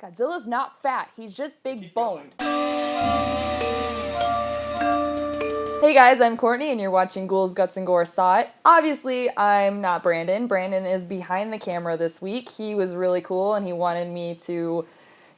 Godzilla's not fat, he's just big boned. Hey guys, I'm Courtney and you're watching Ghouls, Guts, and Gore Saw It. Obviously, I'm not Brandon. Brandon is behind the camera this week. He was really cool and he wanted me to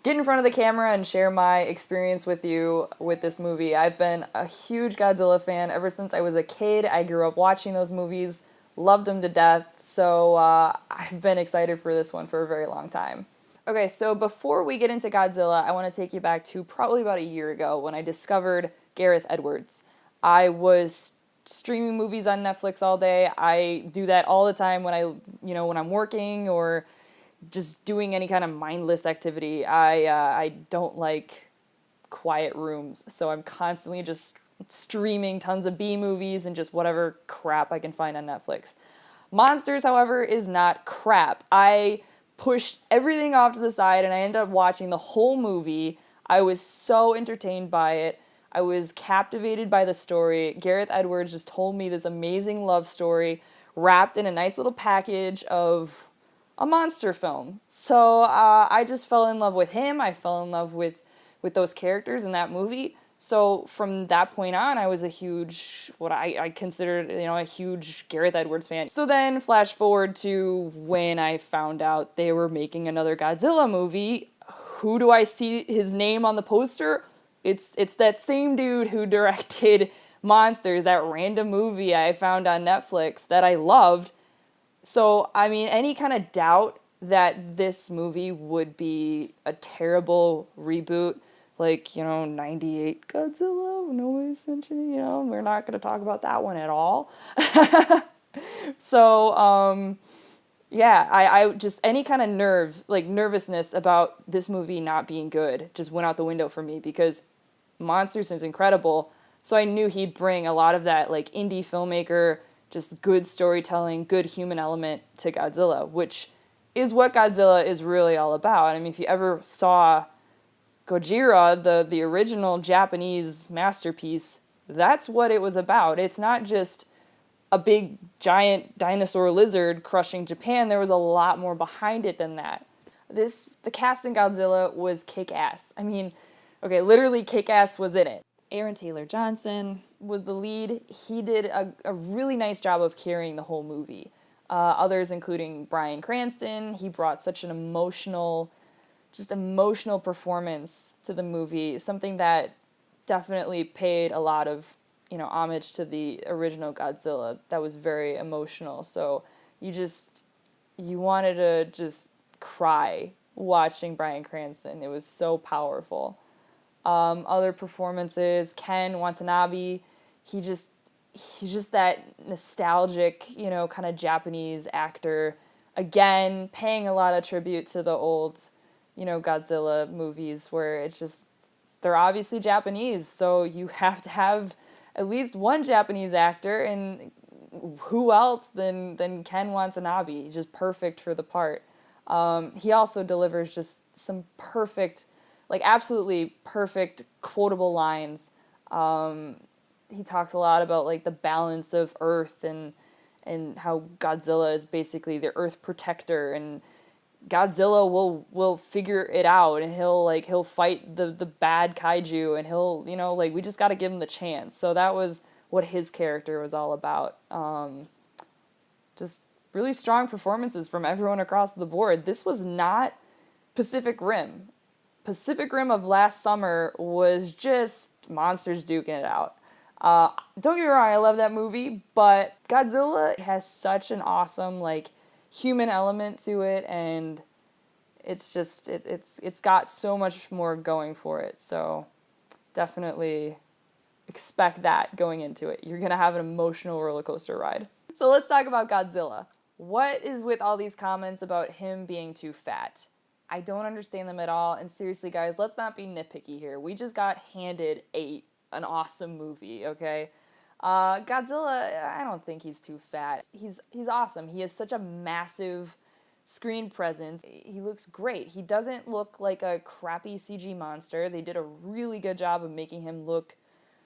get in front of the camera and share my experience with you with this movie. I've been a huge Godzilla fan ever since I was a kid. I grew up watching those movies, loved them to death, so I've been excited for this one for a very long time. Okay, so before we get into Godzilla, I want to take you back to probably about a year ago when I discovered Gareth Edwards. I was streaming movies on Netflix all day. I do that all the time when when I'm working or just doing any kind of mindless activity. I don't like quiet rooms, so I'm constantly just streaming tons of B movies and just whatever crap I can find on Netflix. Monsters, however, is not crap. I pushed everything off to the side and I ended up watching the whole movie. I was so entertained by it. I was captivated by the story. Gareth Edwards just told me this amazing love story wrapped in a nice little package of a monster film. So I just fell in love with him. I fell in love with those characters in that movie. So from that point on, I was a huge, what I considered, a huge Gareth Edwards fan. So then flash forward to when I found out they were making another Godzilla movie. Who do I see his name on the poster? It's that same dude who directed Monsters, that random movie I found on Netflix that I loved. So, I mean, any kind of doubt that this movie would be a terrible reboot, like, 98 Godzilla, no extension, we're not going to talk about that one at all. So, yeah, I just, any kind of nervousness about this movie not being good just went out the window for me because Monsters is incredible. So I knew he'd bring a lot of that, like, indie filmmaker, just good storytelling, good human element to Godzilla, which is what Godzilla is really all about. I mean, if you ever saw Gojira, the original Japanese masterpiece, that's what it was about. It's not just a big, giant dinosaur lizard crushing Japan. There was a lot more behind it than that. The cast in Godzilla was kick-ass. I mean, okay, literally kick-ass was in it. Aaron Taylor Johnson was the lead. He did a really nice job of carrying the whole movie. Others, including Bryan Cranston, he brought such an emotional performance to the movie, something that definitely paid a lot of, homage to the original Godzilla. That was very emotional. So you wanted to just cry watching Bryan Cranston. It was so powerful. Other performances, Ken Watanabe, he's just that nostalgic, kind of Japanese actor. Again, paying a lot of tribute to the old, Godzilla movies where it's just, they're obviously Japanese, so you have to have at least one Japanese actor, and who else than Ken Watanabe, just perfect for the part. He also delivers just some perfect, absolutely perfect quotable lines. He talks a lot about the balance of Earth and how Godzilla is basically the Earth protector, and Godzilla will figure it out, and he'll fight the bad kaiju, and he'll we just got to give him the chance. So that was what his character was all about. Just really strong performances from everyone across the board. This was not Pacific Rim. Pacific Rim of last summer was just monsters duking it out. Don't get me wrong, I love that movie, but Godzilla has such an awesome, human element to it, and it's just, it's got so much more going for it, so definitely expect that going into it. You're going to have an emotional roller coaster ride. So let's talk about Godzilla. What is with all these comments about him being too fat? I don't understand them at all, and seriously, guys, let's not be nitpicky here. We just got handed an awesome movie, okay? Godzilla, I don't think he's too fat. He's awesome. He has such a massive screen presence. He looks great. He doesn't look like a crappy CG monster. They did a really good job of making him look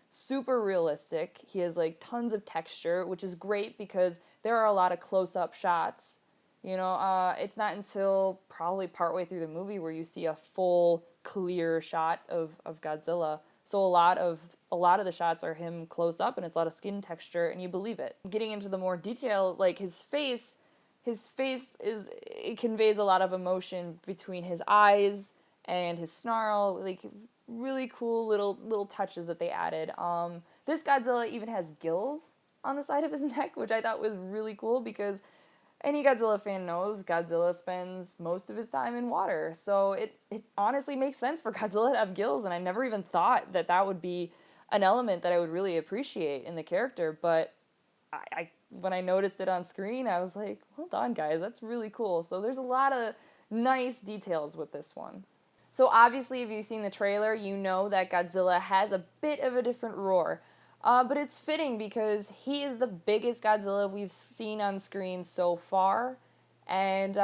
super realistic. He has tons of texture, which is great because there are a lot of close-up shots It's not until probably partway through the movie where you see a full, clear shot of Godzilla. So a lot of the shots are him close up, and it's a lot of skin texture, and you believe it. Getting into the more detail, like his face it conveys a lot of emotion between his eyes and his snarl. Like really cool little touches that they added. This Godzilla even has gills on the side of his neck, which I thought was really cool because any Godzilla fan knows Godzilla spends most of his time in water. So it honestly makes sense for Godzilla to have gills, and I never even thought that would be an element that I would really appreciate in the character. But I when I noticed it on screen, I was like, hold on, guys, that's really cool. So there's a lot of nice details with this one. So obviously, if you've seen the trailer, you know that Godzilla has a bit of a different roar. But it's fitting because he is the biggest Godzilla we've seen on screen so far, and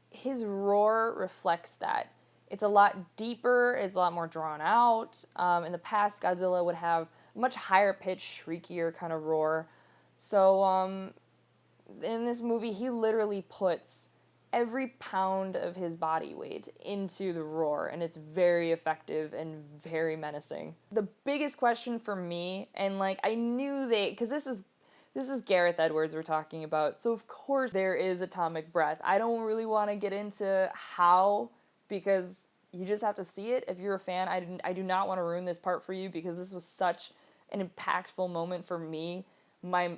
his roar reflects that. It's a lot deeper, it's a lot more drawn out. In the past, Godzilla would have a much higher pitched, shriekier kind of roar. So in this movie, he literally puts every pound of his body weight into the roar, and it's very effective and very menacing. The biggest question for me, and like I knew because this is Gareth Edwards we're talking about, so of course there is atomic breath. I don't really want to get into how, because you just have to see it if you're a fan. I do not want to ruin this part for you because this was such an impactful moment for me. My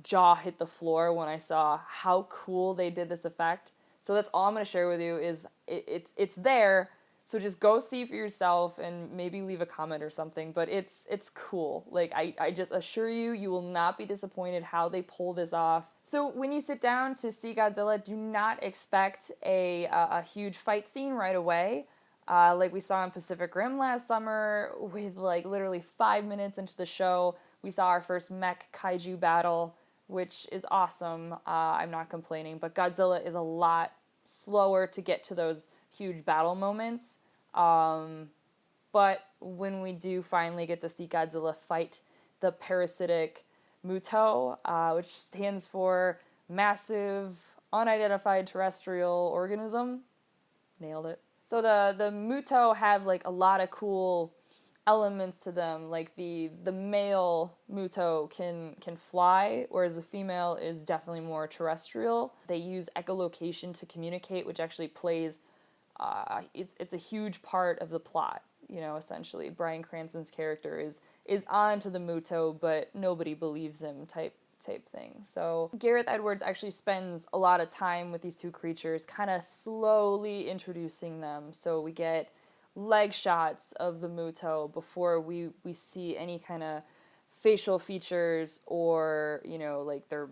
jaw hit the floor when I saw how cool they did this effect. So that's all I'm going to share with you is it's there. So just go see for yourself and maybe leave a comment or something. But it's cool. Like I just assure you, you will not be disappointed how they pull this off. So when you sit down to see Godzilla, do not expect a huge fight scene right away. Like we saw in Pacific Rim last summer, with like literally 5 minutes into the show, we saw our first mech kaiju battle, which is awesome. I'm not complaining, but Godzilla is a lot slower to get to those huge battle moments. But when we do finally get to see Godzilla fight the parasitic Muto, which stands for Massive Unidentified Terrestrial Organism, nailed it. So the Muto have like a lot of cool elements to them. Like the male Muto can fly, whereas the female is definitely more terrestrial. They use echolocation to communicate, which actually plays it's a huge part of the plot. Essentially, Bryan Cranston's character is on to the Muto, but nobody believes him type thing. So Gareth Edwards actually spends a lot of time with these two creatures, kind of slowly introducing them. So we get leg shots of the Muto before we see any kind of facial features or like their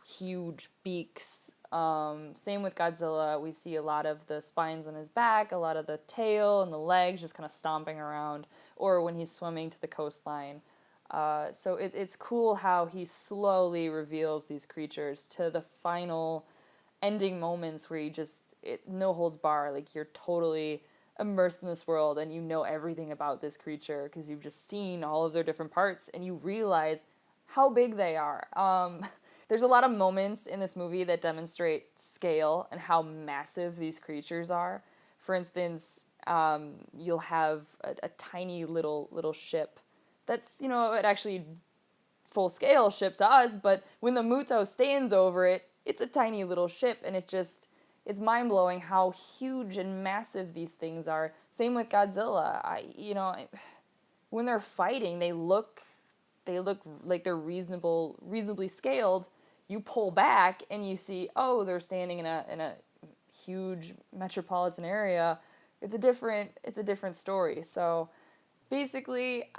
huge beaks. Same with Godzilla. We see a lot of the spines on his back, a lot of the tail and the legs just kind of stomping around, or when he's swimming to the coastline. So it's cool how he slowly reveals these creatures to the final ending moments where no holds bar. Like you're totally immersed in this world and you know everything about this creature because you've just seen all of their different parts and you realize how big they are. There's a lot of moments in this movie that demonstrate scale and how massive these creatures are. For instance, you'll have a tiny little ship that's, it actually full scale ship to us, but when the Muto stands over it, it's a tiny little ship, and it's mind blowing how huge and massive these things are. Same with Godzilla. When they're fighting, they look like they're reasonably scaled. You pull back and you see, oh, they're standing in a huge metropolitan area. It's a different story. So basically,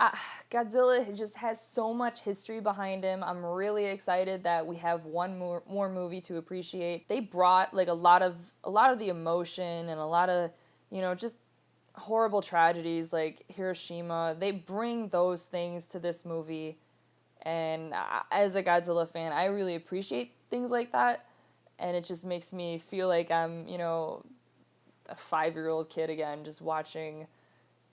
Godzilla just has so much history behind him. I'm really excited that we have one more movie to appreciate. They brought like a lot of the emotion and a lot of, just horrible tragedies like Hiroshima. They bring those things to this movie. And as a Godzilla fan, I really appreciate things like that. And it just makes me feel like I'm, a 5-year-old kid again, just watching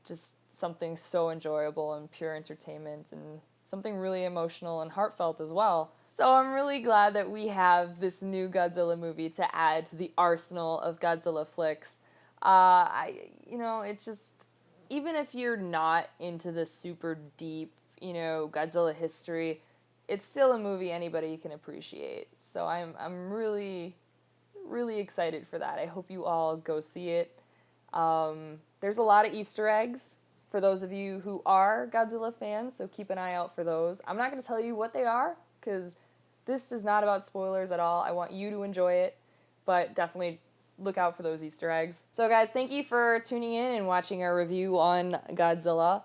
just something so enjoyable and pure entertainment and something really emotional and heartfelt as well. So I'm really glad that we have this new Godzilla movie to add to the arsenal of Godzilla flicks. It's just, even if you're not into the super deep, Godzilla history, it's still a movie anybody can appreciate. So I'm really, really excited for that. I hope you all go see it. There's a lot of Easter eggs for those of you who are Godzilla fans, so keep an eye out for those. I'm not going to tell you what they are, because this is not about spoilers at all. I want you to enjoy it, but definitely look out for those Easter eggs. So guys, thank you for tuning in and watching our review on Godzilla.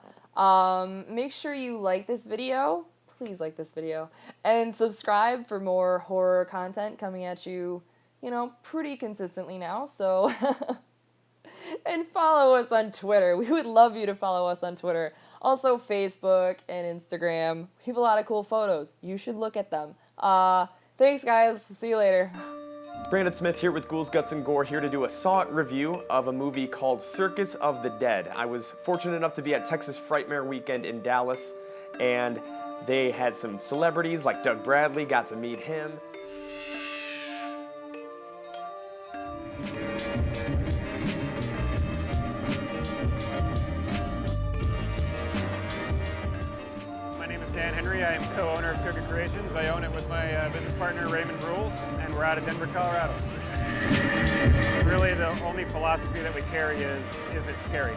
Make sure you like this video. Please like this video. And subscribe for more horror content coming at you, pretty consistently now. So, and follow us on Twitter. We would love you to follow us on Twitter. Also Facebook and Instagram. We have a lot of cool photos. You should look at them. Thanks guys. See you later. Brandon Smith here with Ghouls, Guts, and Gore, here to do a Saw It review of a movie called Circus of the Dead. I was fortunate enough to be at Texas Frightmare Weekend in Dallas, and they had some celebrities like Doug Bradley, got to meet him. I am co-owner of Cougar Creations. I own it with my business partner Raymond Rules, and we're out of Denver, Colorado. Really, the only philosophy that we carry is it scary?